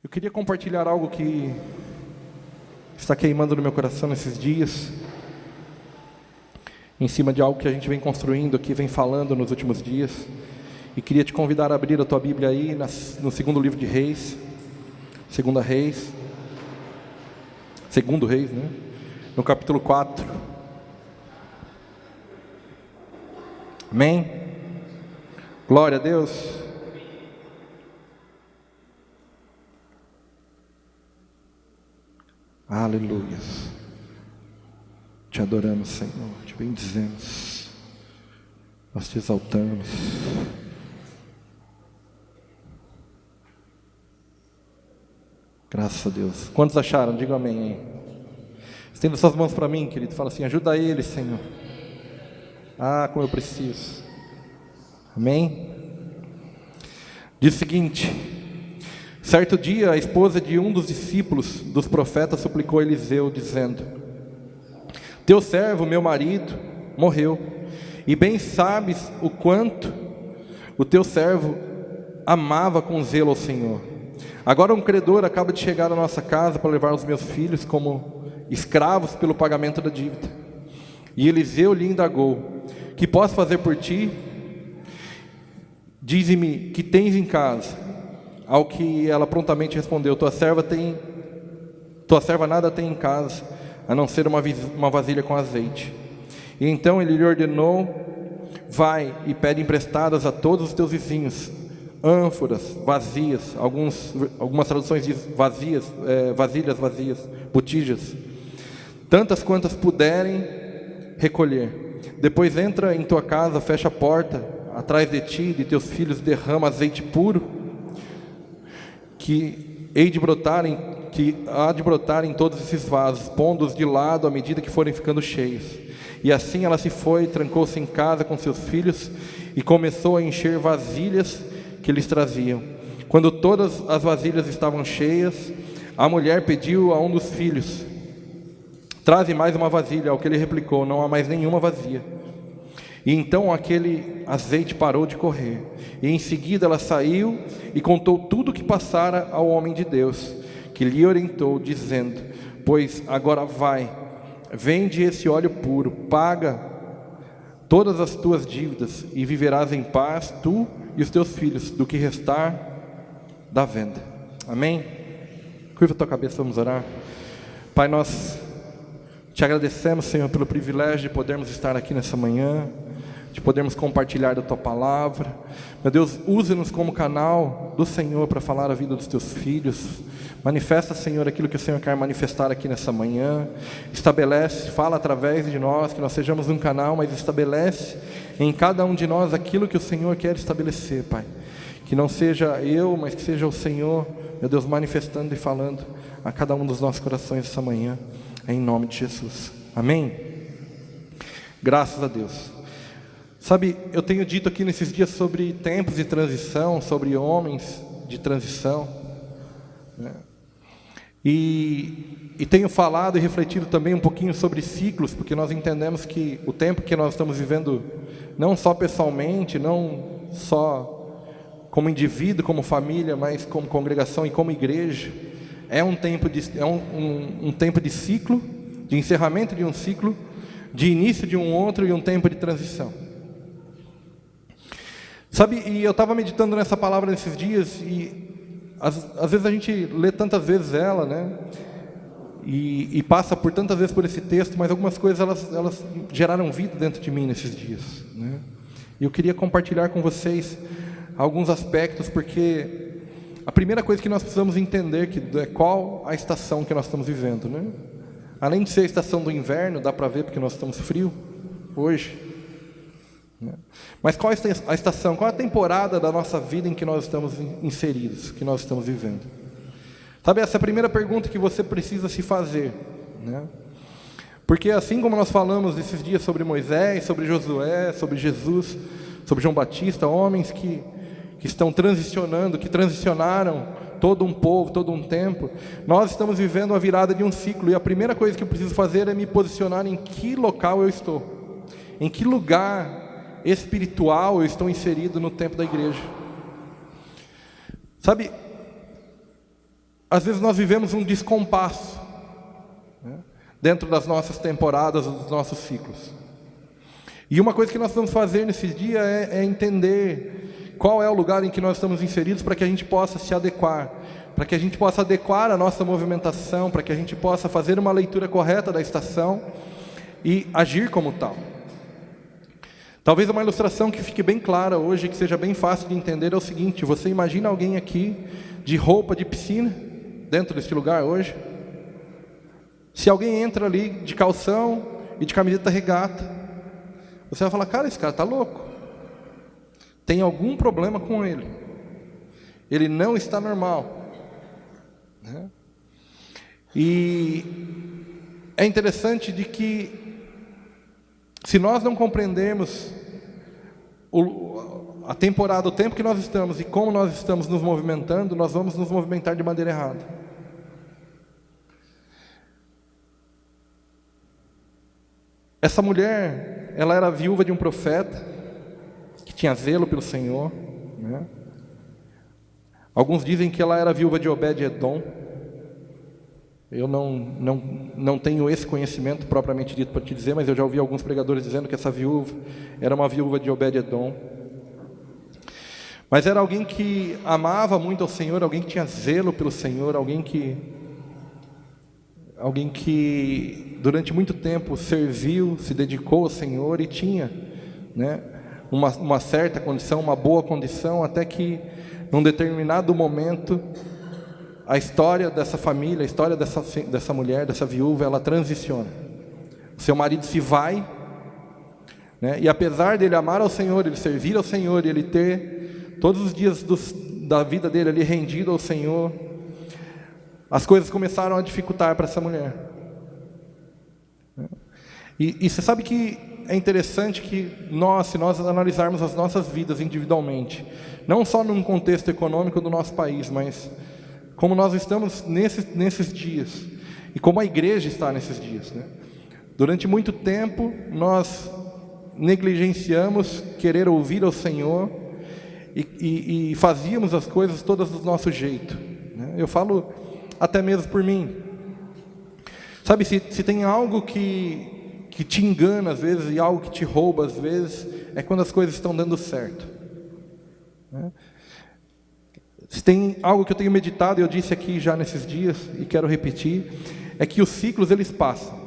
Eu queria compartilhar algo que está queimando no meu coração nesses dias, em cima de algo que a gente vem construindo aqui, vem falando nos últimos dias. E queria te convidar a abrir a tua Bíblia aí no segundo livro de Reis, segundo Reis, né? No capítulo 4. Amém? Glória a Deus. Aleluia. Te adoramos, Senhor, te bendizemos, nós te exaltamos. Graças a Deus. Quantos acharam? Diga amém aí. Estenda suas mãos para mim, querido. Fala assim: ajuda ele, Senhor. Ah, como eu preciso. Amém? Diz o seguinte: certo dia, a esposa de um dos discípulos dos profetas suplicou a Eliseu, dizendo: teu servo, meu marido, morreu, e bem sabes o quanto o teu servo amava com zelo ao Senhor. Agora um credor acaba de chegar à nossa casa para levar os meus filhos como escravos pelo pagamento da dívida. E Eliseu lhe indagou: que posso fazer por ti? Dize-me que tens em casa. Ao que ela prontamente respondeu: tua serva nada tem em casa, a não ser uma vasilha com azeite. E então ele lhe ordenou: vai e pede emprestadas a todos os teus vizinhos ânforas vazias, algumas traduções dizem vazias, vasilhas vazias, botijas, tantas quantas puderem recolher. Depois entra em tua casa, fecha a porta atrás de ti e de teus filhos, derrama azeite puro, que há de brotar em todos esses vasos, pondo-os de lado à medida que forem ficando cheios. E assim ela se foi, trancou-se em casa com seus filhos e começou a encher vasilhas que lhes traziam. Quando todas as vasilhas estavam cheias, a mulher pediu a um dos filhos: traze mais uma vasilha. Ao que ele replicou: não há mais nenhuma vazia. E então aquele azeite parou de correr. E em seguida ela saiu e contou tudo o que passara ao homem de Deus, que lhe orientou, dizendo: pois agora vai, vende esse óleo puro, paga todas as tuas dívidas e viverás em paz, tu e os teus filhos, do que restar da venda. Amém? Curva a tua cabeça, vamos orar. Pai, nós te agradecemos, Senhor, pelo privilégio de podermos estar aqui nessa manhã, de podermos compartilhar da tua palavra. Meu Deus, use-nos como canal do Senhor para falar a vida dos teus filhos. Manifesta, Senhor, aquilo que o Senhor quer manifestar aqui nessa manhã. Estabelece, fala através de nós, que nós sejamos um canal, mas estabelece em cada um de nós aquilo que o Senhor quer estabelecer, Pai. Que não seja eu, mas que seja o Senhor, meu Deus, manifestando e falando a cada um dos nossos corações essa manhã, em nome de Jesus. Amém? Graças a Deus. Sabe, eu tenho dito aqui nesses dias sobre tempos de transição, sobre homens de transição, né? E tenho falado e refletido também um pouquinho sobre ciclos, porque nós entendemos que o tempo que nós estamos vivendo, não só pessoalmente, não só como indivíduo, como família, mas como congregação e como igreja, é um tempo de ciclo, de encerramento de um ciclo, de início de um outro e um tempo de transição. Sabe, e eu estava meditando nessa palavra nesses dias, e às vezes a gente lê tantas vezes ela, né? E passa por tantas vezes por esse texto, mas algumas coisas elas geraram vida dentro de mim nesses dias, né? E eu queria compartilhar com vocês alguns aspectos, porque a primeira coisa que nós precisamos entender é qual a estação que nós estamos vivendo, né? Além de ser a estação do inverno, dá para ver porque nós estamos frio hoje, né? Mas qual a estação, qual a temporada da nossa vida em que nós estamos inseridos, que nós estamos vivendo? Sabe, essa é a primeira pergunta que você precisa se fazer, né? Porque assim como nós falamos esses dias sobre Moisés, sobre Josué, sobre Jesus, sobre João Batista, homens que estão transicionando, que transicionaram todo um povo, todo um tempo, nós estamos vivendo a virada de um ciclo, e a primeira coisa que eu preciso fazer é me posicionar em que local eu estou, em que lugar espiritual eu estou inserido no tempo da igreja. Sabe, às vezes nós vivemos um descompasso, né, dentro das nossas temporadas, dos nossos ciclos. E uma coisa que nós vamos fazer nesse dia é entender qual é o lugar em que nós estamos inseridos, para que a gente possa se adequar, para que a gente possa adequar a nossa movimentação, para que a gente possa fazer uma leitura correta da estação e agir como tal. Talvez uma ilustração que fique bem clara hoje, que seja bem fácil de entender, é o seguinte: você imagina alguém aqui de roupa de piscina, dentro deste lugar hoje? Se alguém entra ali de calção e de camiseta regata, você vai falar: cara, esse cara está louco, tem algum problema com ele, ele não está normal, né? E é interessante de que, se nós não compreendermos a temporada, o tempo que nós estamos e como nós estamos nos movimentando, nós vamos nos movimentar de maneira errada. Essa mulher, ela era viúva de um profeta que tinha zelo pelo Senhor, né? Alguns dizem que ela era viúva de Obed-Edom. Eu não tenho esse conhecimento propriamente dito para te dizer, mas eu já ouvi alguns pregadores dizendo que essa viúva era uma viúva de Obed-Edom. Mas era alguém que amava muito ao Senhor, alguém que tinha zelo pelo Senhor, alguém que durante muito tempo serviu, se dedicou ao Senhor e tinha, né, uma certa condição, uma boa condição, até que num determinado momento a história dessa família, a história dessa mulher, dessa viúva, ela transiciona. O seu marido se vai, né? E apesar dele amar ao Senhor, ele servir ao Senhor, ele ter todos os dias da vida dele ali rendido ao Senhor, as coisas começaram a dificultar para essa mulher. E você sabe que é interessante que se nós analisarmos as nossas vidas individualmente, não só num contexto econômico do nosso país, mas como nós estamos nesses dias, e como a igreja está nesses dias, né? Durante muito tempo, nós negligenciamos querer ouvir ao Senhor, e fazíamos as coisas todas do nosso jeito, né? Eu falo até mesmo por mim. Sabe, se tem algo que te engana às vezes, e algo que te rouba às vezes, é quando as coisas estão dando certo, né? Se tem algo que eu tenho meditado, e eu disse aqui já nesses dias, e quero repetir, é que os ciclos, eles passam.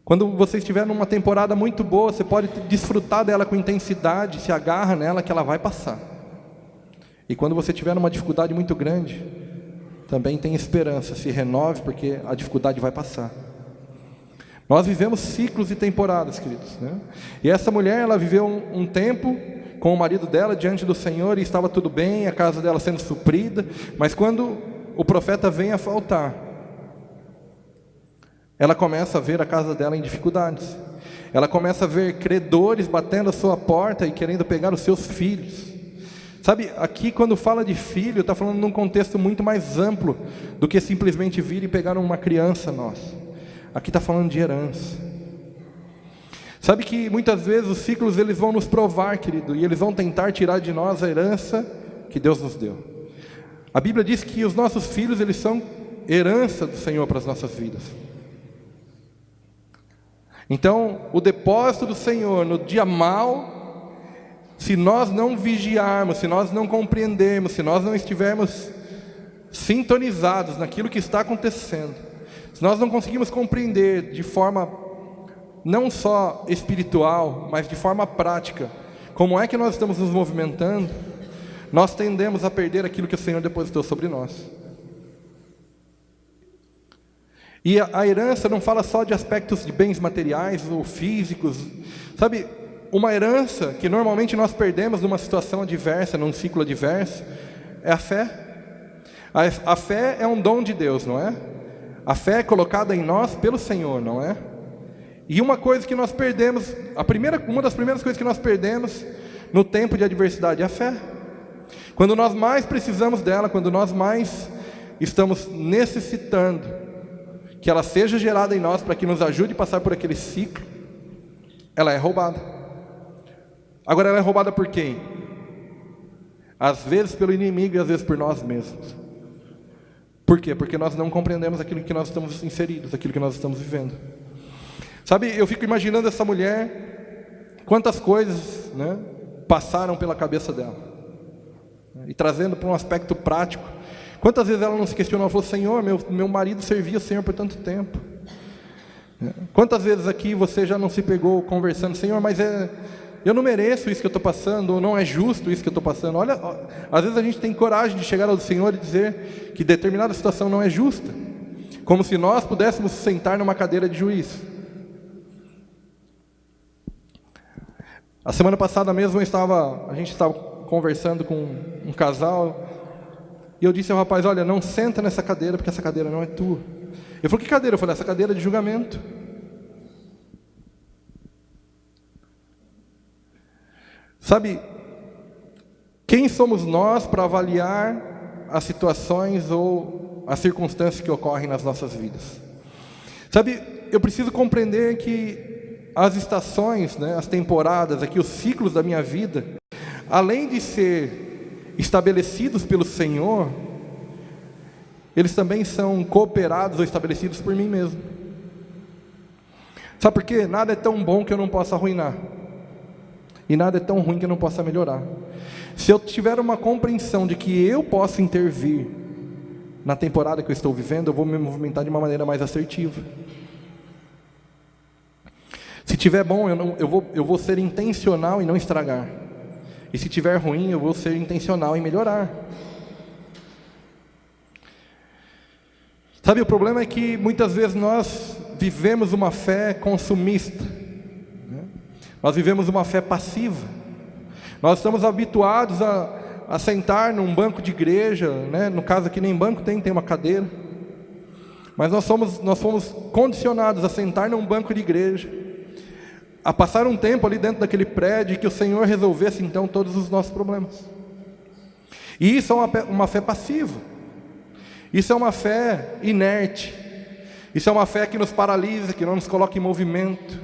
Quando você estiver numa temporada muito boa, você pode desfrutar dela com intensidade, se agarra nela, que ela vai passar. E quando você estiver numa dificuldade muito grande, também tem esperança, se renove, porque a dificuldade vai passar. Nós vivemos ciclos e temporadas, queridos, né? E essa mulher, ela viveu um tempo com o marido dela diante do Senhor, e estava tudo bem, a casa dela sendo suprida, mas quando o profeta vem a faltar, ela começa a ver a casa dela em dificuldades, ela começa a ver credores batendo a sua porta e querendo pegar os seus filhos. Sabe, aqui quando fala de filho, está falando num contexto muito mais amplo do que simplesmente vir e pegar uma criança nossa. Aqui está falando de herança. Sabe que muitas vezes os ciclos, eles vão nos provar, querido, e eles vão tentar tirar de nós a herança que Deus nos deu. A Bíblia diz que os nossos filhos, eles são herança do Senhor para as nossas vidas. Então, o depósito do Senhor no dia mau, se nós não vigiarmos, se nós não compreendermos, se nós não estivermos sintonizados naquilo que está acontecendo, se nós não conseguimos compreender de forma não só espiritual, mas de forma prática, como é que nós estamos nos movimentando, nós tendemos a perder aquilo que o Senhor depositou sobre nós. E a herança não fala só de aspectos de bens materiais ou físicos. Sabe, uma herança que normalmente nós perdemos numa situação adversa, num ciclo adverso, é a fé. A fé é um dom de Deus, não é? A fé é colocada em nós pelo Senhor, não é? E uma coisa que nós perdemos, uma das primeiras coisas que nós perdemos no tempo de adversidade é a fé. Quando nós mais precisamos dela, quando nós mais estamos necessitando que ela seja gerada em nós para que nos ajude a passar por aquele ciclo, ela é roubada. Agora, ela é roubada por quem? Às vezes pelo inimigo e às vezes por nós mesmos. Por quê? Porque nós não compreendemos aquilo que nós estamos inseridos, aquilo que nós estamos vivendo. Sabe, eu fico imaginando essa mulher, quantas coisas, né, passaram pela cabeça dela. E trazendo para um aspecto prático, quantas vezes ela não se questionou, ela falou: Senhor, meu marido servia o Senhor por tanto tempo. Quantas vezes aqui você já não se pegou conversando: Senhor, mas eu não mereço isso que eu estou passando, ou não é justo isso que eu estou passando. Olha, às vezes a gente tem coragem de chegar ao Senhor e dizer que determinada situação não é justa, como se nós pudéssemos sentar numa cadeira de juiz. A semana passada mesmo a gente estava conversando com um casal, e eu disse ao rapaz: olha, não senta nessa cadeira, porque essa cadeira não é tua. Ele falou: que cadeira? Eu falei: essa cadeira é de julgamento. Sabe, quem somos nós para avaliar as situações ou as circunstâncias que ocorrem nas nossas vidas? Sabe, eu preciso compreender que as estações, né, as temporadas, aqui, os ciclos da minha vida, além de ser estabelecidos pelo Senhor, eles também são cooperados ou estabelecidos por mim mesmo. Sabe por quê? Nada é tão bom que eu não possa arruinar, e nada é tão ruim que eu não possa melhorar. Se eu tiver uma compreensão de que eu posso intervir na temporada que eu estou vivendo, eu vou me movimentar de uma maneira mais assertiva. Se tiver bom, eu vou ser intencional em não estragar. E se tiver ruim, eu vou ser intencional em melhorar. Sabe, o problema é que muitas vezes nós vivemos uma fé consumista, né? Nós vivemos uma fé passiva. Nós estamos habituados a sentar num banco de igreja, né? No caso aqui nem banco tem uma cadeira. Mas nós fomos condicionados a sentar num banco de igreja, a passar um tempo ali dentro daquele prédio, e que o Senhor resolvesse então todos os nossos problemas. E isso é uma fé passiva. Isso é uma fé inerte. Isso é uma fé que nos paralisa, que não nos coloca em movimento.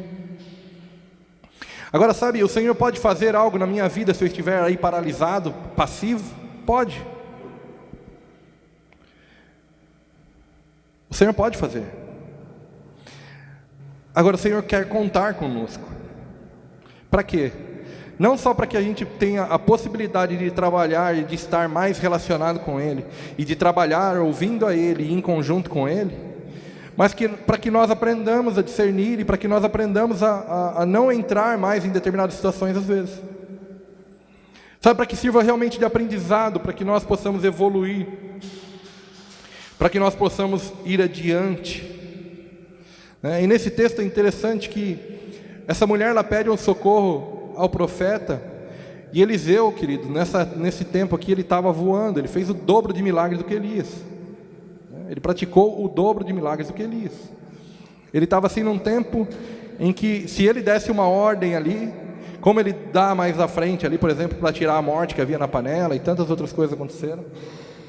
Agora, sabe, o Senhor pode fazer algo na minha vida se eu estiver aí paralisado, passivo? Pode. O Senhor pode fazer. Agora, o Senhor quer contar conosco. Para quê? Não só para que a gente tenha a possibilidade de trabalhar e de estar mais relacionado com Ele, e de trabalhar ouvindo a Ele e em conjunto com Ele, mas para que nós aprendamos a discernir e para que nós aprendamos a não entrar mais em determinadas situações às vezes. Sabe, para que sirva realmente de aprendizado, para que nós possamos evoluir, para que nós possamos ir adiante. E nesse texto é interessante que essa mulher, ela pede um socorro ao profeta, e Eliseu, querido, nesse tempo aqui ele estava voando, ele fez o dobro de milagres do que Elias. Ele praticou o dobro de milagres do que Elias. Ele estava assim num tempo em que, se ele desse uma ordem ali, como ele dá mais à frente ali, por exemplo, para tirar a morte que havia na panela, e tantas outras coisas aconteceram.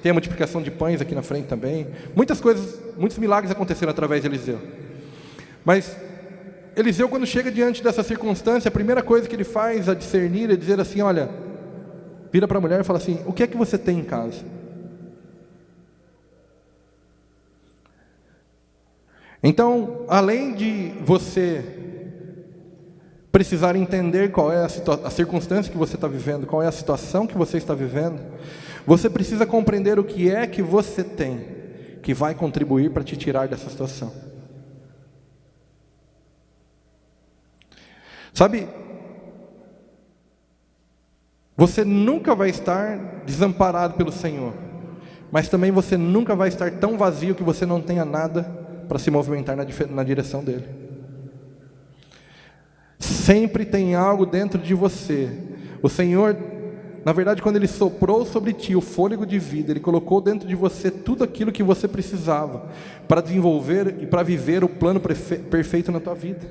Tem a multiplicação de pães aqui na frente também. Muitas coisas, muitos milagres aconteceram através de Eliseu. Mas Eliseu, quando chega diante dessa circunstância, a primeira coisa que ele faz a discernir é dizer assim: olha, vira para a mulher e fala assim: o que é que você tem em casa? Então, além de você precisar entender qual é a circunstância que você está vivendo, qual é a situação que você está vivendo, você precisa compreender o que é que você tem que vai contribuir para te tirar dessa situação. Sabe, você nunca vai estar desamparado pelo Senhor, mas também você nunca vai estar tão vazio que você não tenha nada para se movimentar na direção dele. Sempre tem algo dentro de você. O Senhor, na verdade, quando Ele soprou sobre ti o fôlego de vida, Ele colocou dentro de você tudo aquilo que você precisava para desenvolver e para viver o plano perfeito na tua vida.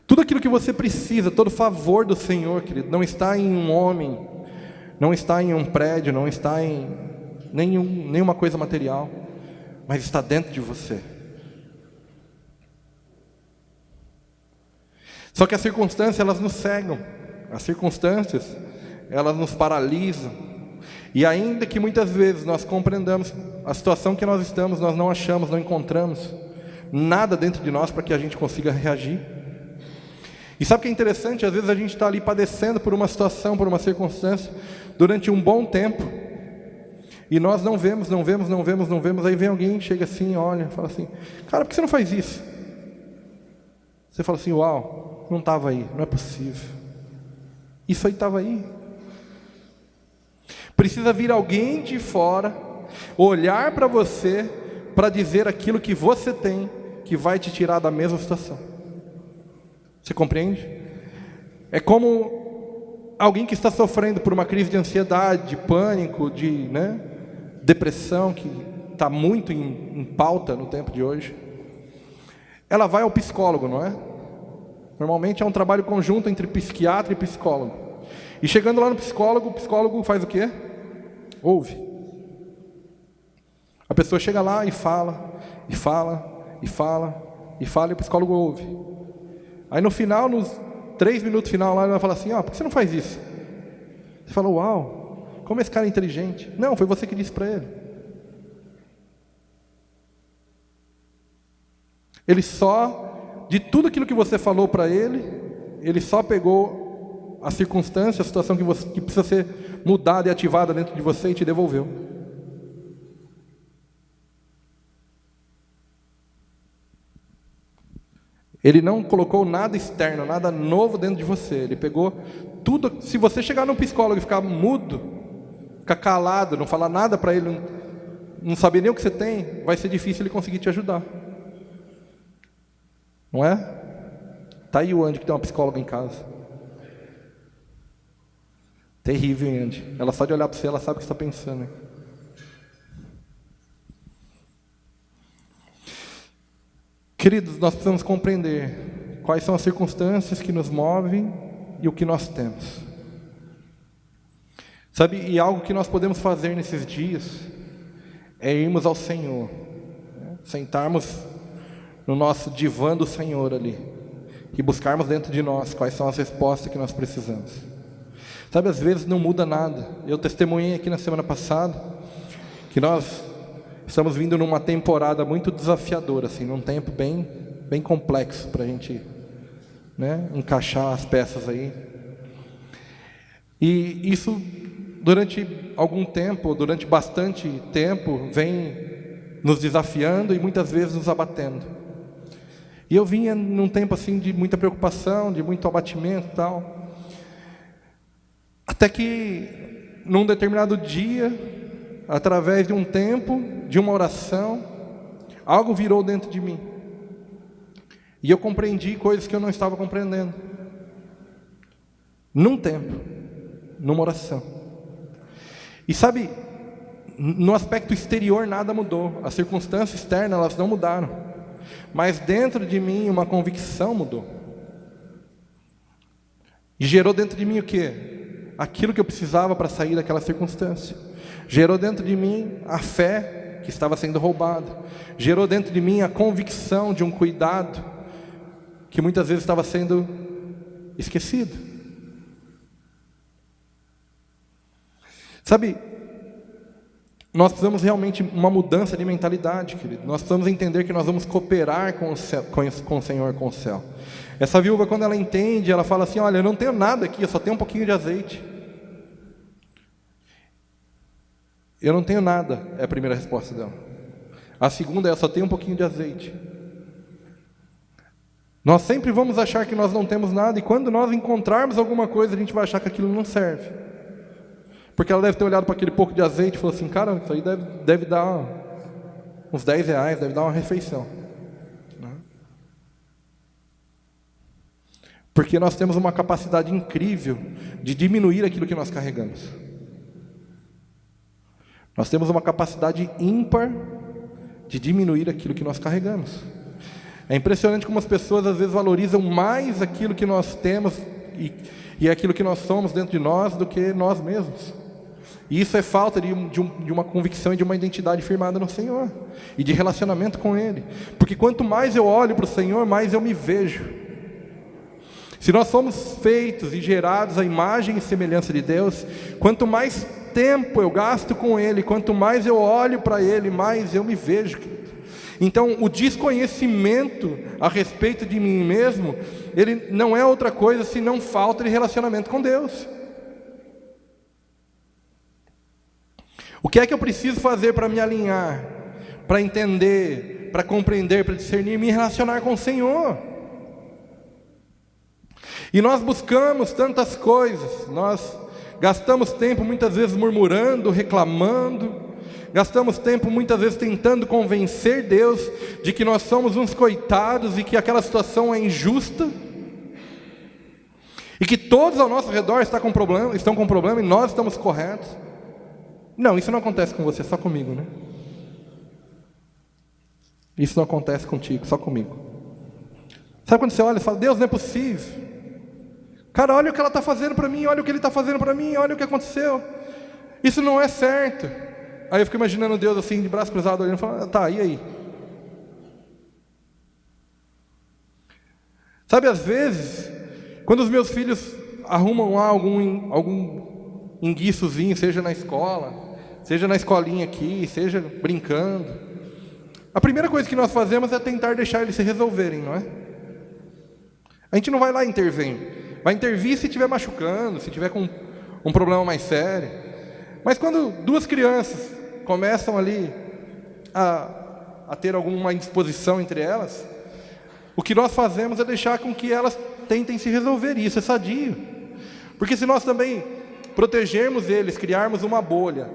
Tudo aquilo que você precisa, todo favor do Senhor, querido, não está em um homem, não está em um prédio, não está em nenhuma coisa material, mas está dentro de você. Só que as circunstâncias, elas nos cegam. As circunstâncias, elas nos paralisam. E ainda que muitas vezes nós compreendamos a situação que nós estamos, nós não achamos, não encontramos nada dentro de nós para que a gente consiga reagir. E sabe o que é interessante? Às vezes a gente está ali padecendo por uma situação, por uma circunstância, durante um bom tempo, e nós não vemos, aí vem alguém, chega assim, olha, fala assim, cara, por que você não faz isso? Você fala assim, uau, não estava aí, não é possível. Isso aí estava aí. Precisa vir alguém de fora, olhar para você, para dizer aquilo que você tem, que vai te tirar da mesma situação. Você compreende? É como alguém que está sofrendo por uma crise de ansiedade, de pânico, de depressão, que está muito em pauta no tempo de hoje. Ela vai ao psicólogo, não é? Normalmente é um trabalho conjunto entre psiquiatra e psicólogo. E chegando lá no psicólogo, o psicólogo faz o quê? Ouve. A pessoa chega lá e fala, e o psicólogo ouve. Aí no final, nos 3 minutos final lá, ele vai falar assim, por que você não faz isso? Você fala, uau, como esse cara é inteligente. Não, foi você que disse para ele. Ele só, de tudo aquilo que você falou para ele, ele só pegou a circunstância, a situação que precisa ser mudada e ativada dentro de você e te devolveu. Ele não colocou nada externo, nada novo dentro de você. Ele pegou tudo. Se você chegar num psicólogo e ficar mudo, ficar calado, não falar nada para ele, não saber nem o que você tem, vai ser difícil ele conseguir te ajudar. Não é? Tá aí o Andy que tem uma psicóloga em casa. Terrível, Andy. Ela só de olhar para você, ela sabe o que você está pensando. Hein? Queridos, nós precisamos compreender quais são as circunstâncias que nos movem e o que nós temos. Sabe, e algo que nós podemos fazer nesses dias é irmos ao Senhor, sentarmos no nosso divã do Senhor ali e buscarmos dentro de nós quais são as respostas que nós precisamos. Sabe, às vezes não muda nada. Eu testemunhei aqui na semana passada que nós estamos vindo numa temporada muito desafiadora, assim, num tempo bem complexo para a gente encaixar as peças aí. E isso, durante algum tempo, durante bastante tempo, vem nos desafiando e muitas vezes nos abatendo. E eu vinha num tempo assim de muita preocupação, de muito abatimento e tal. Até que, num determinado dia, através de um tempo, de uma oração, algo virou dentro de mim. E eu compreendi coisas que eu não estava compreendendo. Num tempo, numa oração. E sabe, no aspecto exterior nada mudou. As circunstâncias externas, elas não mudaram. Mas dentro de mim uma convicção mudou. E gerou dentro de mim o quê? Aquilo que eu precisava para sair daquela circunstância. Gerou dentro de mim a fé que estava sendo roubada. Gerou dentro de mim a convicção de um cuidado que muitas vezes estava sendo esquecido. Sabe, nós precisamos realmente uma mudança de mentalidade, querido. Nós precisamos entender que nós vamos cooperar com o Senhor, com o céu. Essa viúva, quando ela entende, ela fala assim, olha, eu não tenho nada aqui, eu só tenho um pouquinho de azeite. Eu não tenho nada, é a primeira resposta dela. A segunda é, eu só tenho um pouquinho de azeite. Nós sempre vamos achar que nós não temos nada, e quando nós encontrarmos alguma coisa, a gente vai achar que aquilo não serve. Porque ela deve ter olhado para aquele pouco de azeite e falou assim, cara, isso aí deve dar uns 10 reais, deve dar uma refeição. Porque nós temos uma capacidade incrível de diminuir aquilo que nós carregamos. Nós temos uma capacidade ímpar de diminuir aquilo que nós carregamos. É impressionante como as pessoas às vezes valorizam mais aquilo que nós temos e aquilo que nós somos dentro de nós do que nós mesmos. E isso é falta de uma convicção e de uma identidade firmada no Senhor e de relacionamento com Ele. Porque quanto mais eu olho para o Senhor, mais eu me vejo. Se nós somos feitos e gerados à imagem e semelhança de Deus, quanto mais tempo eu gasto com Ele, quanto mais eu olho para Ele, mais eu me vejo. Então, o desconhecimento a respeito de mim mesmo, ele não é outra coisa senão falta de relacionamento com Deus. O que é que eu preciso fazer para me alinhar, para entender, para compreender, para discernir e me relacionar com o Senhor? E nós buscamos tantas coisas, nós gastamos tempo muitas vezes murmurando, reclamando, gastamos tempo muitas vezes tentando convencer Deus de que nós somos uns coitados e que aquela situação é injusta, e que todos ao nosso redor estão com problema e nós estamos corretos. Não, isso não acontece com você, só comigo, né? Isso não acontece contigo, só comigo. Sabe quando você olha e fala, Deus, não é possível. Cara, olha o que ela está fazendo para mim, olha o que ele está fazendo para mim, olha o que aconteceu. Isso não é certo. Aí eu fico imaginando Deus assim, de braço cruzado, olhando e falando, tá, e aí? Sabe, às vezes, quando os meus filhos arrumam lá algum enguiçozinho, seja na escola, seja na escolinha aqui, seja brincando, a primeira coisa que nós fazemos é tentar deixar eles se resolverem, não é? A gente não vai lá intervir. Vai intervir se estiver machucando, se tiver com um problema mais sério. Mas quando duas crianças começam ali a ter alguma indisposição entre elas, o que nós fazemos é deixar com que elas tentem se resolver. E isso é sadio. Porque se nós também protegermos eles, criarmos uma bolha,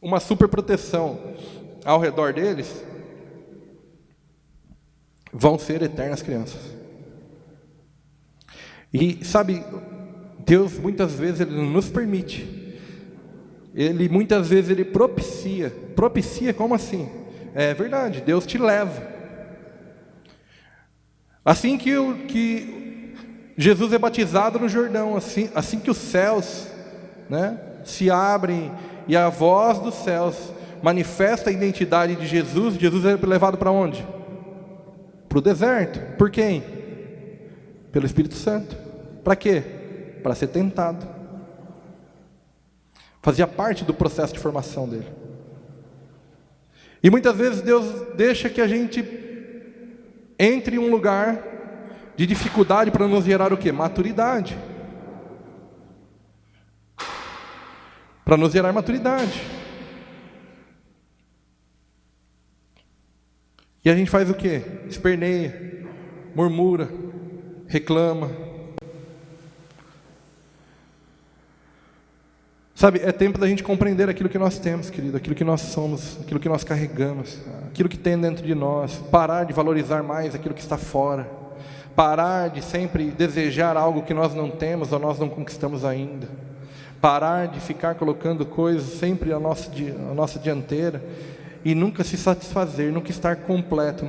uma super proteção ao redor deles, vão ser eternas crianças. E sabe, Deus muitas vezes Ele nos permite, Ele muitas vezes Ele propicia, como assim? É verdade, Deus te leva. Assim que Jesus é batizado no Jordão, assim que os céus, né, se abrem e a voz dos céus manifesta a identidade de Jesus, Jesus é levado para onde? Para o deserto. Por quem? Pelo Espírito Santo. Para quê? Para ser tentado. Fazia parte do processo de formação dele. E muitas vezes Deus deixa que a gente entre em um lugar de dificuldade para nos gerar o quê? Maturidade. Para nos gerar maturidade. E a gente faz o quê? Esperneia, murmura, reclama. Sabe, é tempo da gente compreender aquilo que nós temos, querido, aquilo que nós somos, aquilo que nós carregamos, aquilo que tem dentro de nós. Parar de valorizar mais aquilo que está fora. Parar de sempre desejar algo que nós não temos ou nós não conquistamos ainda. Parar de ficar colocando coisas sempre à nossa dianteira e nunca se satisfazer, nunca estar completo,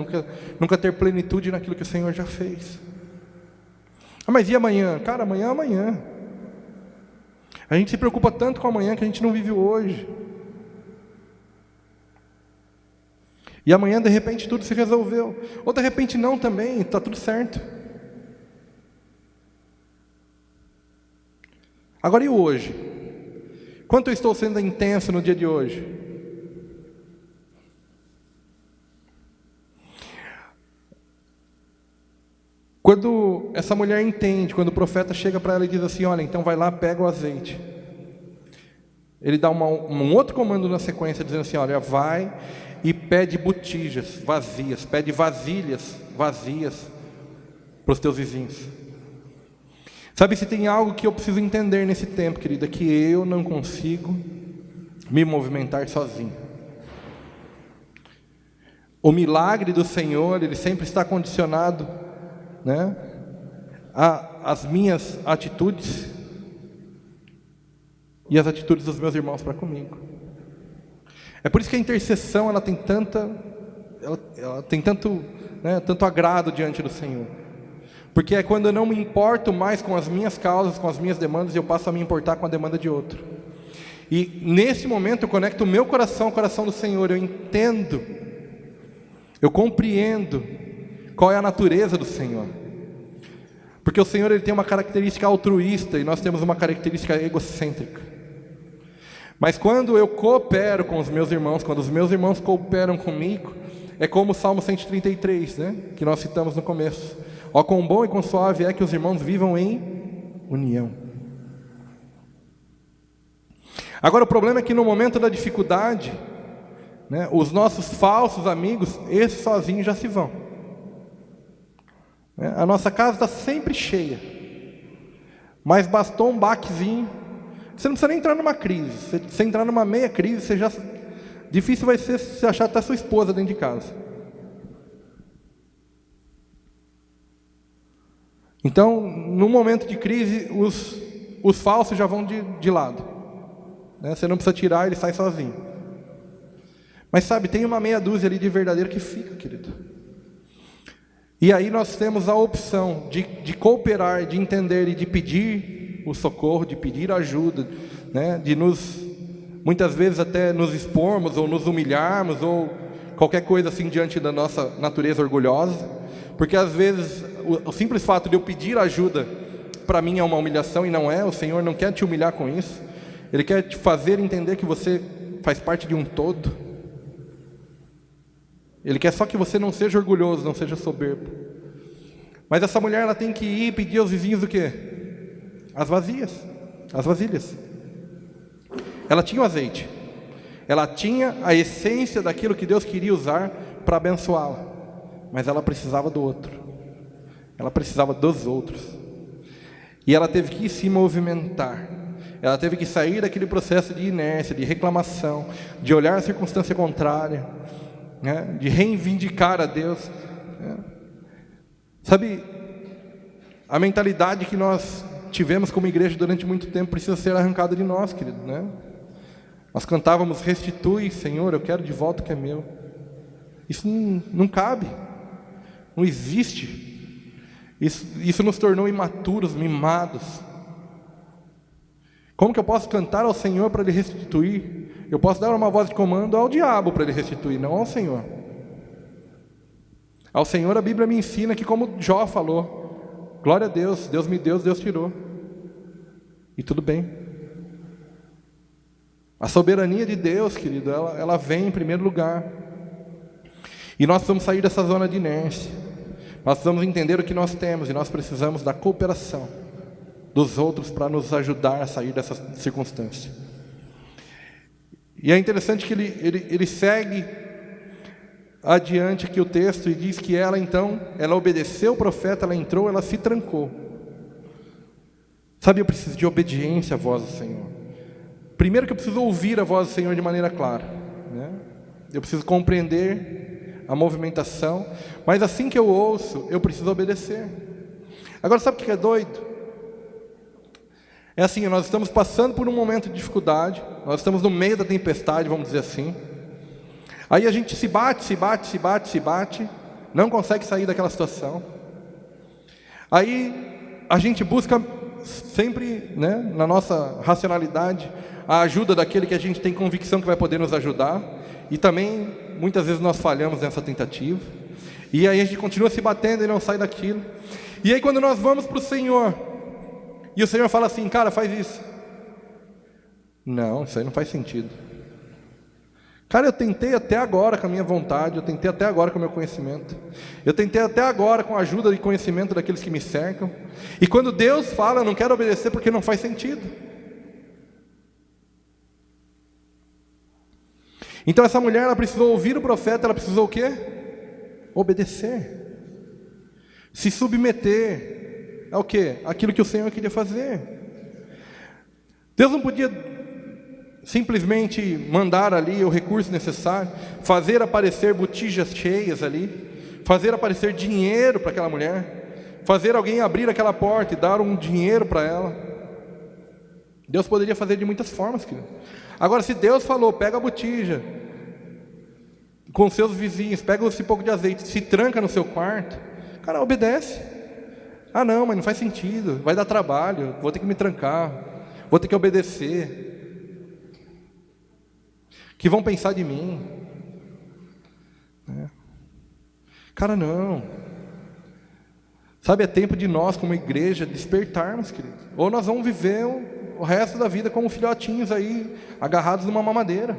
nunca ter plenitude naquilo que o Senhor já fez. Ah, mas e amanhã? Cara, amanhã é amanhã. A gente se preocupa tanto com amanhã que a gente não vive hoje. E amanhã de repente tudo se resolveu. Ou de repente não também, está tudo certo. Agora e hoje? Quanto eu estou sendo intenso no dia de hoje? Quando essa mulher entende, quando o profeta chega para ela e diz assim, olha, então vai lá, pega o azeite. Ele dá um outro comando na sequência, dizendo assim, olha, vai e pede botijas vazias, pede vasilhas vazias para os teus vizinhos. Sabe, se tem algo que eu preciso entender nesse tempo, querida, é que eu não consigo me movimentar sozinho. O milagre do Senhor, ele sempre está condicionado, né, as minhas atitudes e as atitudes dos meus irmãos para comigo. É por isso que a intercessão ela tem tanto, né, tanto agrado diante do Senhor, porque é quando eu não me importo mais com as minhas causas, com as minhas demandas, e eu passo a me importar com a demanda de outro. E nesse momento eu conecto o meu coração ao coração do Senhor. Eu entendo, eu compreendo qual é a natureza do Senhor. Porque o Senhor, Ele tem uma característica altruísta e nós temos uma característica egocêntrica. Mas quando eu coopero com os meus irmãos, quando os meus irmãos cooperam comigo, é como o Salmo 133, né, que nós citamos no começo. Ó, quão bom e quão suave é que os irmãos vivam em união. Agora o problema é que no momento da dificuldade, né, os nossos falsos amigos, esses sozinhos já se vão. A nossa casa está sempre cheia, mas bastou um baquezinho. Você não precisa nem entrar numa crise. Se você entrar numa meia crise, você já... difícil vai ser você achar até sua esposa dentro de casa. Então, no momento de crise, os falsos já vão de lado, né? Você não precisa tirar, ele sai sozinho. Mas sabe, tem uma meia dúzia ali de verdadeiro que fica, querido. E aí nós temos a opção de cooperar, de entender e de pedir o socorro, de pedir ajuda, né? De muitas vezes até nos expormos ou nos humilharmos ou qualquer coisa assim diante da nossa natureza orgulhosa. Porque às vezes o simples fato de eu pedir ajuda para mim é uma humilhação e não é. O Senhor não quer te humilhar com isso. Ele quer te fazer entender que você faz parte de um todo. Ele quer só que você não seja orgulhoso, não seja soberbo. Mas essa mulher, ela tem que ir pedir aos vizinhos o quê? As vasilhas. Ela tinha o azeite. Ela tinha a essência daquilo que Deus queria usar para abençoá-la. Mas ela precisava do outro. Ela precisava dos outros. E ela teve que se movimentar. Ela teve que sair daquele processo de inércia, de reclamação, de olhar a circunstância contrária, né, de reivindicar a Deus, né. Sabe, a mentalidade que nós tivemos como igreja durante muito tempo precisa ser arrancada de nós, querido, né? Nós cantávamos: restitui, Senhor, eu quero de volta o que é meu. Isso não cabe, não existe. Isso nos tornou imaturos, mimados. Como que eu posso cantar ao Senhor para Ele restituir? Eu posso dar uma voz de comando ao diabo para Ele restituir, não ao Senhor. Ao Senhor a Bíblia me ensina que, como Jó falou, glória a Deus, Deus me deu, Deus tirou. E tudo bem. A soberania de Deus, querido, ela vem em primeiro lugar. E nós precisamos sair dessa zona de inércia. Nós precisamos entender o que nós temos e nós precisamos da cooperação dos outros para nos ajudar a sair dessa circunstância. E é interessante que ele segue adiante aqui o texto e diz que ela obedeceu o profeta, ela entrou, ela se trancou. Sabe, eu preciso de obediência à voz do Senhor. Primeiro que eu preciso ouvir a voz do Senhor de maneira clara, né? Eu preciso compreender a movimentação, mas assim que eu ouço, eu preciso obedecer. Agora, sabe o que é doido? É assim, nós estamos passando por um momento de dificuldade, nós estamos no meio da tempestade, vamos dizer assim. Aí a gente se bate, não consegue sair daquela situação. Aí a gente busca sempre, né, na nossa racionalidade, a ajuda daquele que a gente tem convicção que vai poder nos ajudar. E também, muitas vezes nós falhamos nessa tentativa. E aí a gente continua se batendo e não sai daquilo. E aí quando nós vamos para o Senhor, e o Senhor fala assim: cara, faz isso. Não, isso aí não faz sentido. Cara, eu tentei até agora com a minha vontade, eu tentei até agora com o meu conhecimento, eu tentei até agora com a ajuda e conhecimento daqueles que me cercam. E quando Deus fala, eu não quero obedecer porque não faz sentido. Então essa mulher, ela precisou ouvir o profeta, ela precisou o quê? Obedecer. Se submeter ao quê? Aquilo que o Senhor queria fazer. Deus não podia simplesmente mandar ali o recurso necessário, fazer aparecer botijas cheias ali, fazer aparecer dinheiro para aquela mulher, fazer alguém abrir aquela porta e dar um dinheiro para ela. Deus poderia fazer de muitas formas, querido. Agora, se Deus falou: pega a botija com seus vizinhos, pega esse pouco de azeite, se tranca no seu quarto, cara, obedece. Ah não, mas não faz sentido, vai dar trabalho, vou ter que me trancar, vou ter que obedecer. Que vão pensar de mim, né? Cara, não. Sabe, é tempo de nós, como igreja, despertarmos, querido. Ou nós vamos viver o resto da vida como filhotinhos aí, agarrados numa mamadeira.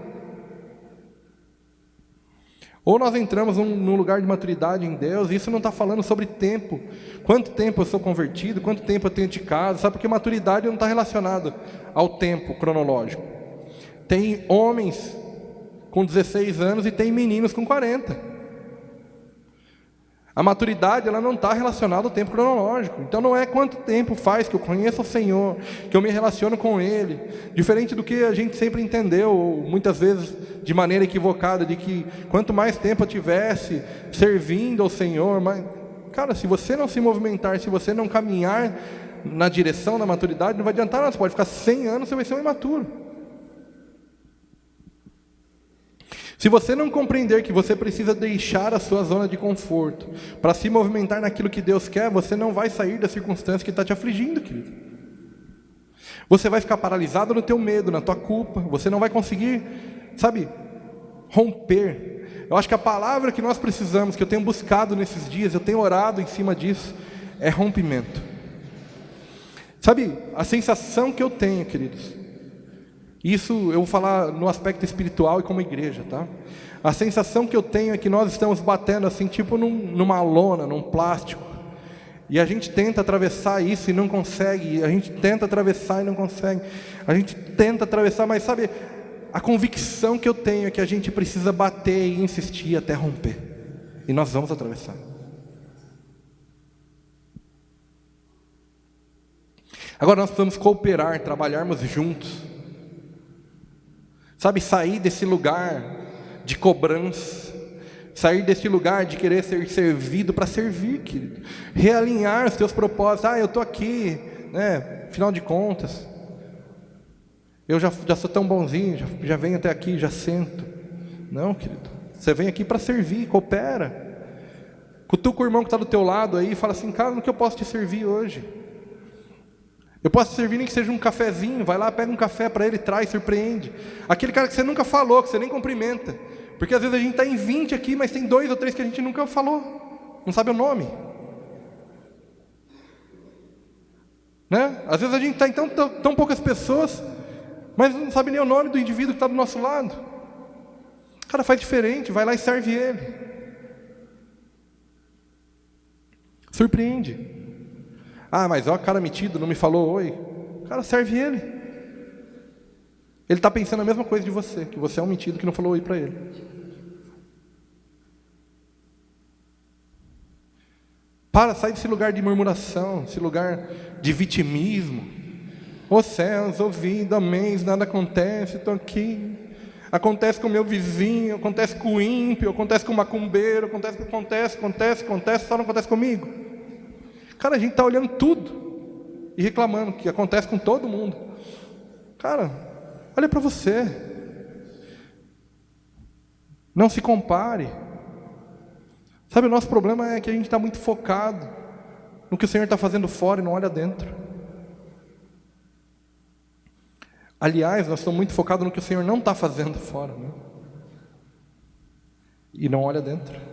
Ou nós entramos num lugar de maturidade em Deus, e isso não está falando sobre tempo. Quanto tempo eu sou convertido, quanto tempo eu tenho de casa, sabe? Porque maturidade não está relacionado ao tempo cronológico. Tem homens com 16 anos e tem meninos com 40. A maturidade, ela não está relacionada ao tempo cronológico. Então não é quanto tempo faz que eu conheço o Senhor, que eu me relaciono com Ele. Diferente do que a gente sempre entendeu, muitas vezes de maneira equivocada, de que quanto mais tempo eu tivesse servindo ao Senhor, mas, cara, se você não se movimentar, se você não caminhar na direção da maturidade, não vai adiantar nada. Você pode ficar 100 anos, você vai ser um imaturo. Se você não compreender que você precisa deixar a sua zona de conforto para se movimentar naquilo que Deus quer, você não vai sair da circunstância que está te afligindo, querido. Você vai ficar paralisado no teu medo, na tua culpa. Você não vai conseguir, sabe, romper. Eu acho que a palavra que nós precisamos, que eu tenho buscado nesses dias, eu tenho orado em cima disso, é rompimento. Sabe, a sensação que eu tenho, queridos, isso eu vou falar no aspecto espiritual e como igreja, tá? A sensação que eu tenho é que nós estamos batendo assim, tipo numa lona, num plástico. E a gente tenta atravessar isso e não consegue. A gente tenta atravessar e não consegue. A gente tenta atravessar, mas sabe, a convicção que eu tenho é que a gente precisa bater e insistir até romper. E nós vamos atravessar. Agora nós precisamos cooperar, trabalharmos juntos. Sabe, sair desse lugar de cobrança, sair desse lugar de querer ser servido para servir, querido. Realinhar os teus propósitos. Eu estou aqui, né? Afinal de contas, eu já sou tão bonzinho, já venho até aqui, já sento. Não, querido, você vem aqui para servir, coopera. Cutuca o irmão que está do teu lado aí e fala assim: cara, no que eu posso te servir hoje? Eu posso te servir nem que seja um cafezinho. Vai lá, pega um café para ele, traz, surpreende. Aquele cara que você nunca falou, que você nem cumprimenta. Porque às vezes a gente está em 20 aqui, mas tem 2 ou 3 que a gente nunca falou. Não sabe o nome. Né? Às vezes a gente está em tão poucas pessoas, mas não sabe nem o nome do indivíduo que está do nosso lado. Cara, faz diferente, vai lá e serve ele. Surpreende. Mas ó, cara metido, não me falou oi. Cara, serve ele. Ele está pensando a mesma coisa de você, que você é um metido que não falou oi para ele. Sai desse lugar de murmuração, esse lugar de vitimismo. Ô céus, ouvindo, amém, nada acontece, estou aqui. Acontece com o meu vizinho, acontece com o ímpio, acontece com o macumbeiro, acontece, só não acontece comigo. Cara, a gente está olhando tudo e reclamando que acontece com todo mundo. Cara, olha para você. Não se compare. Sabe, o nosso problema é que a gente está muito focado no que o Senhor está fazendo fora e não olha dentro. Aliás, nós estamos muito focados no que o Senhor não está fazendo fora, né? E não olha dentro.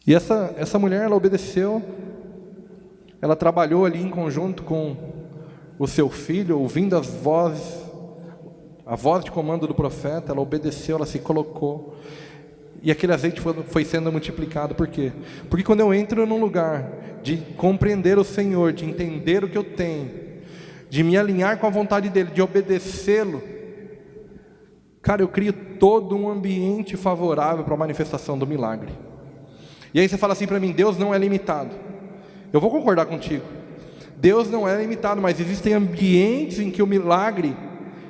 E essa mulher, ela obedeceu, ela trabalhou ali em conjunto com o seu filho, ouvindo as vozes, a voz de comando do profeta, ela obedeceu, ela se colocou, e aquele azeite foi sendo multiplicado. Por quê? Porque quando eu entro num lugar de compreender o Senhor, de entender o que eu tenho, de me alinhar com a vontade dEle, de obedecê-lo, cara, eu crio todo um ambiente favorável para a manifestação do milagre. E aí você fala assim para mim: Deus não é limitado. Eu vou concordar contigo. Deus não é limitado, mas existem ambientes em que o milagre,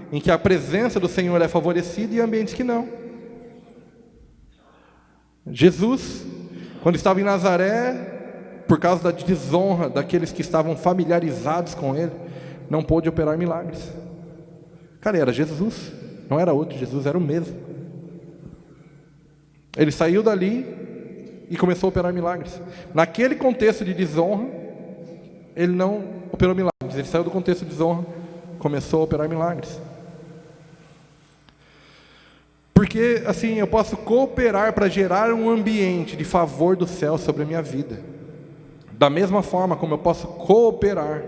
em que a presença do Senhor é favorecida, e ambientes que não. Jesus, quando estava em Nazaré, por causa da desonra daqueles que estavam familiarizados com Ele, não pôde operar milagres. Cara, era Jesus, não era outro Jesus, era o mesmo. Ele saiu dali e começou a operar milagres. Naquele contexto de desonra, ele não operou milagres. Ele saiu do contexto de desonra, começou a operar milagres. Porque assim eu posso cooperar para gerar um ambiente de favor do céu sobre a minha vida. Da mesma forma como eu posso cooperar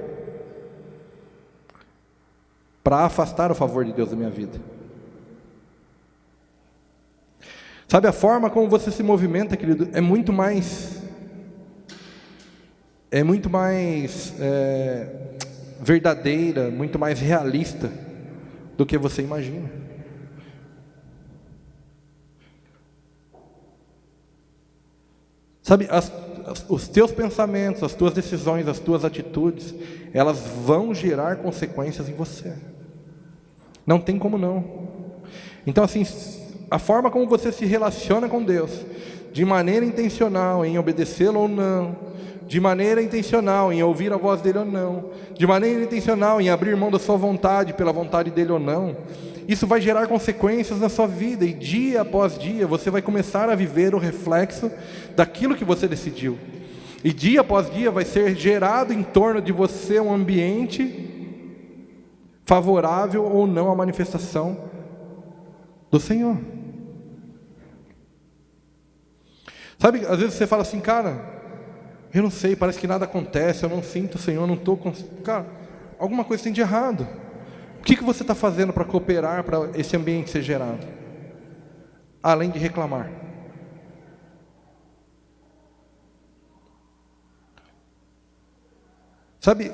para afastar o favor de Deus da minha vida. Sabe, a forma como você se movimenta, querido, é muito mais verdadeira, muito mais realista do que você imagina. Sabe, os teus pensamentos, as tuas decisões, as tuas atitudes, elas vão gerar consequências em você. Não tem como não. Então assim, a forma como você se relaciona com Deus, de maneira intencional em obedecê-lo ou não, de maneira intencional em ouvir a voz dele ou não, de maneira intencional em abrir mão da sua vontade pela vontade dele ou não, isso vai gerar consequências na sua vida, e dia após dia você vai começar a viver o reflexo daquilo que você decidiu, e dia após dia vai ser gerado em torno de você um ambiente favorável ou não à manifestação do Senhor. Sabe, às vezes você fala assim, cara, eu não sei, parece que nada acontece, eu não sinto o Senhor, eu não estou... Cara, alguma coisa tem de errado. O que você está fazendo para cooperar para esse ambiente ser gerado? Além de reclamar. Sabe,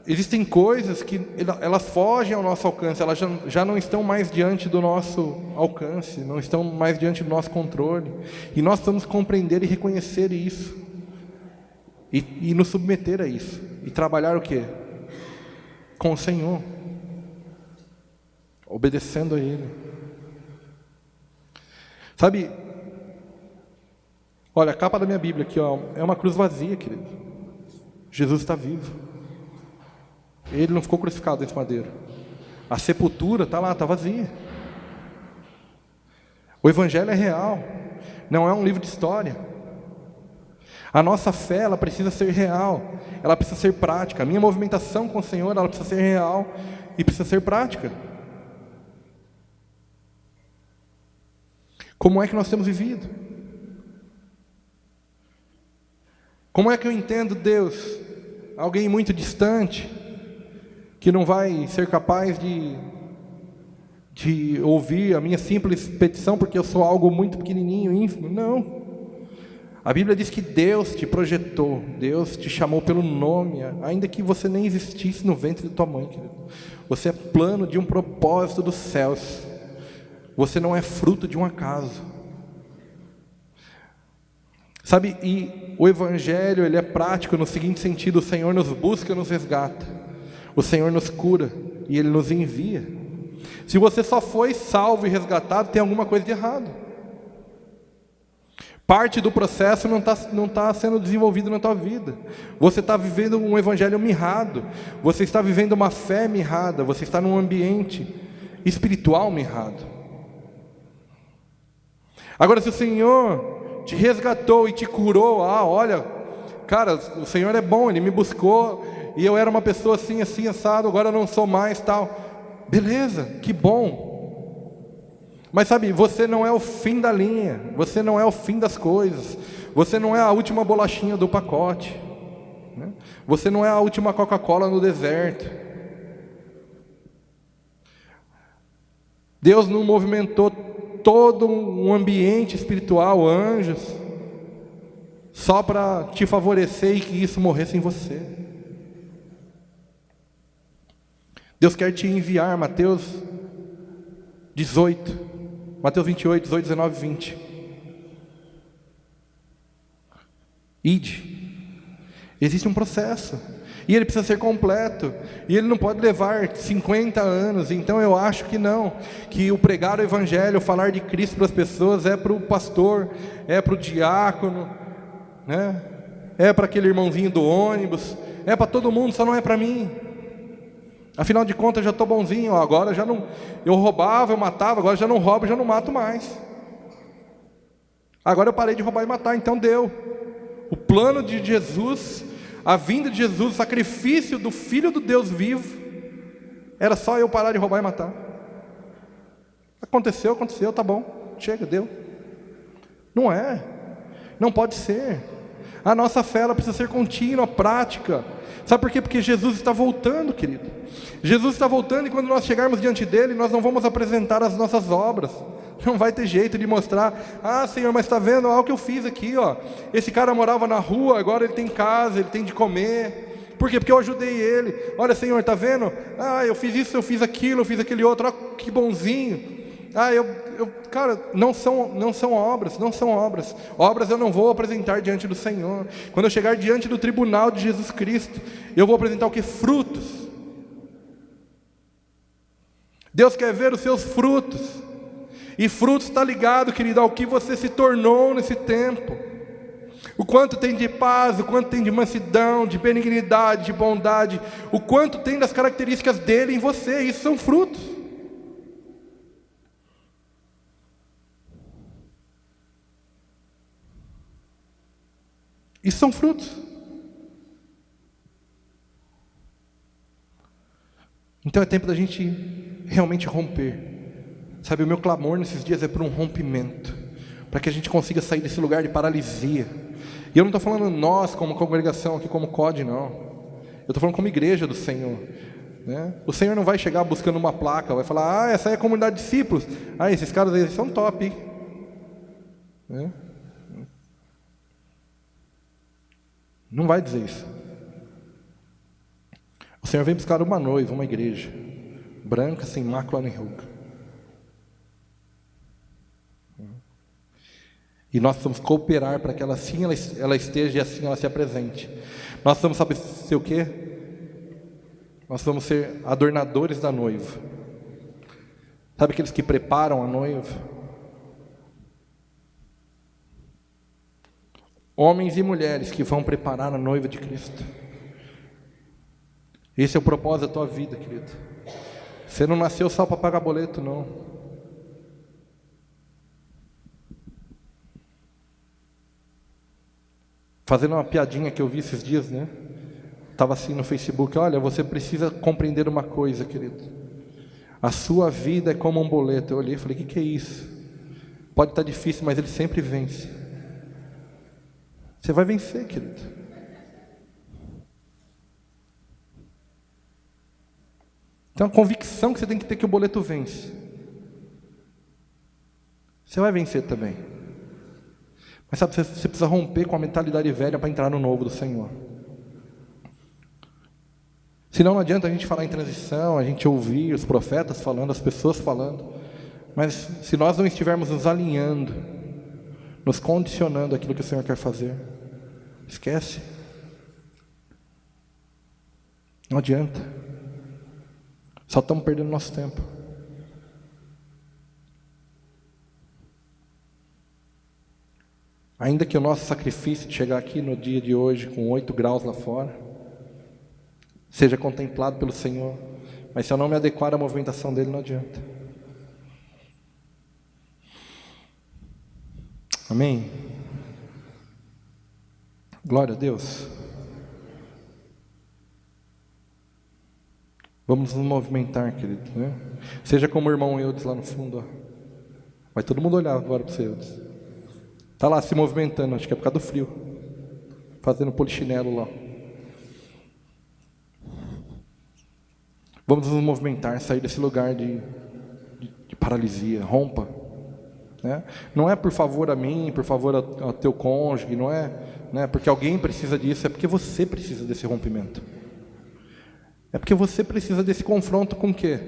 existem coisas que elas fogem ao nosso alcance, elas já não estão mais diante do nosso alcance, não estão mais diante do nosso controle. E nós precisamos compreender e reconhecer isso. E nos submeter a isso. E trabalhar o quê? Com o Senhor. Obedecendo a Ele. Sabe, olha, a capa da minha Bíblia aqui, ó, é uma cruz vazia, querido. Jesus está vivo. Ele não ficou crucificado nesse madeiro. A sepultura está lá, está vazia. O Evangelho é real. Não é um livro de história. A nossa fé, ela precisa ser real. Ela precisa ser prática. A minha movimentação com o Senhor, ela precisa ser real e precisa ser prática. Como é que nós temos vivido? Como é que eu entendo Deus? Alguém muito distante, que não vai ser capaz de ouvir a minha simples petição, porque eu sou algo muito pequenininho, ínfimo? Não. A Bíblia diz que Deus te projetou, Deus te chamou pelo nome, ainda que você nem existisse no ventre de tua mãe, querido. Você é plano de um propósito dos céus. Você não é fruto de um acaso. Sabe, e o Evangelho, ele é prático no seguinte sentido: o Senhor nos busca e nos resgata. O Senhor nos cura e Ele nos envia. Se você só foi salvo e resgatado, tem alguma coisa de errado. Parte do processo não tá sendo desenvolvido na tua vida. Você está vivendo um evangelho mirrado. Você está vivendo uma fé mirrada. Você está num ambiente espiritual mirrado. Agora, se o Senhor te resgatou e te curou, olha, cara, o Senhor é bom, Ele me buscou e eu era uma pessoa assim, assim, assado, agora eu não sou mais, tal. Beleza, que bom. Mas sabe, você não é o fim da linha, você não é o fim das coisas, você não é a última bolachinha do pacote, né? Você não é a última Coca-Cola no deserto. Deus não movimentou todo um ambiente espiritual, anjos, só para te favorecer e que isso morresse em você. Deus quer te enviar, Mateus 28, 18, 19, 20. Ide. Existe um processo, e ele precisa ser completo, e ele não pode levar 50 anos. Então eu acho que não, que o pregar o Evangelho, o falar de Cristo para as pessoas é para o pastor, é para o diácono, né? É para aquele irmãozinho do ônibus, é para todo mundo, só não é para mim. Afinal de contas, eu já estou bonzinho, agora já não... Eu roubava, eu matava, agora já não roubo, já não mato mais. Agora eu parei de roubar e matar, então deu. O plano de Jesus, a vinda de Jesus, o sacrifício do Filho do Deus vivo, era só eu parar de roubar e matar. Aconteceu, aconteceu, tá bom, chega, deu. Não é, não pode ser. A nossa fé ela precisa ser contínua, prática. Sabe por quê? Porque Jesus está voltando, querido. Jesus está voltando, e quando nós chegarmos diante dele, nós não vamos apresentar as nossas obras. Não vai ter jeito de mostrar: ah, Senhor, mas está vendo, olha o que eu fiz aqui, ó. Esse cara morava na rua, agora ele tem casa, ele tem de comer. Por quê? Porque eu ajudei ele. Olha, Senhor, está vendo? Ah, eu fiz isso, eu fiz aquilo, eu fiz aquele outro, olha que bonzinho. Ah, cara, não são obras, não são obras. Obras eu não vou apresentar diante do Senhor. Quando eu chegar diante do tribunal de Jesus Cristo, eu vou apresentar o que? Frutos. Deus quer ver os seus frutos. E frutos está ligado, querido, ao que você se tornou nesse tempo. O quanto tem de paz, o quanto tem de mansidão, de benignidade, de bondade. O quanto tem das características dele em você. Isso são frutos. Isso são frutos. Então é tempo da gente realmente romper. Sabe, o meu clamor nesses dias é por um rompimento, para que a gente consiga sair desse lugar de paralisia. E eu não estou falando nós como congregação aqui, como COD, não. Eu estou falando como igreja do Senhor, né? O Senhor não vai chegar buscando uma placa, vai falar: ah, essa é a comunidade de discípulos. Ah, esses caras aí são top, né? Não vai dizer isso. O Senhor vem buscar uma noiva, uma igreja branca, sem mácula nem ruga. E nós vamos cooperar para que ela assim ela esteja e assim ela se apresente. Nós vamos saber ser o quê? Nós vamos ser adornadores da noiva. Sabe aqueles que preparam a noiva? Homens e mulheres que vão preparar a noiva de Cristo. Esse é o propósito da tua vida, querido. Você não nasceu só para pagar boleto, não. Fazendo uma piadinha que eu vi esses dias, né? Estava assim no Facebook: olha, você precisa compreender uma coisa, querido. A sua vida é como um boleto. Eu olhei e falei: o que é isso? Pode estar difícil, mas ele sempre vence. Você vai vencer, querido. Então a convicção que você tem que ter que o boleto vence. Você vai vencer também. Mas sabe, você precisa romper com a mentalidade velha para entrar no novo do Senhor. Senão não adianta a gente falar em transição, a gente ouvir os profetas falando, as pessoas falando. Mas se nós não estivermos nos alinhando, nos condicionando àquilo que o Senhor quer fazer, esquece. Não adianta. Só estamos perdendo nosso tempo. Ainda que o nosso sacrifício de chegar aqui no dia de hoje com 8 graus lá fora seja contemplado pelo Senhor, mas se eu não me adequar à movimentação dele, não adianta. Amém? Glória a Deus. Vamos nos movimentar, querido, né? Seja como o irmão Eudes lá no fundo, ó. Vai todo mundo olhar agora para você, Eudes. Está lá se movimentando, acho que é por causa do frio. Fazendo polichinelo lá. Vamos nos movimentar, sair desse lugar de paralisia. Rompa, né? Não é por favor a mim, por favor ao teu cônjuge, não é, né, porque alguém precisa disso, é porque você precisa desse rompimento. É porque você precisa desse confronto com o quê?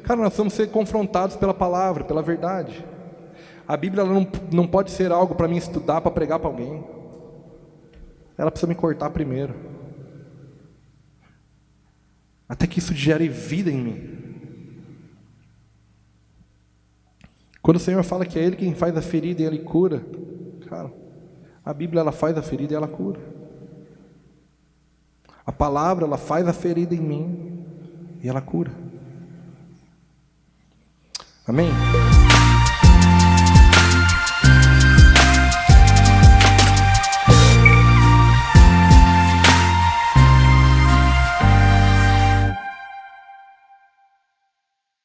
Cara, nós vamos ser confrontados pela palavra, pela verdade. A Bíblia ela não pode ser algo para mim estudar, para pregar para alguém. Ela precisa me cortar primeiro. Até que isso gere vida em mim. Quando o Senhor fala que é Ele quem faz a ferida e Ele cura, cara, a Bíblia ela faz a ferida e ela cura. A palavra ela faz a ferida em mim e ela cura. Amém?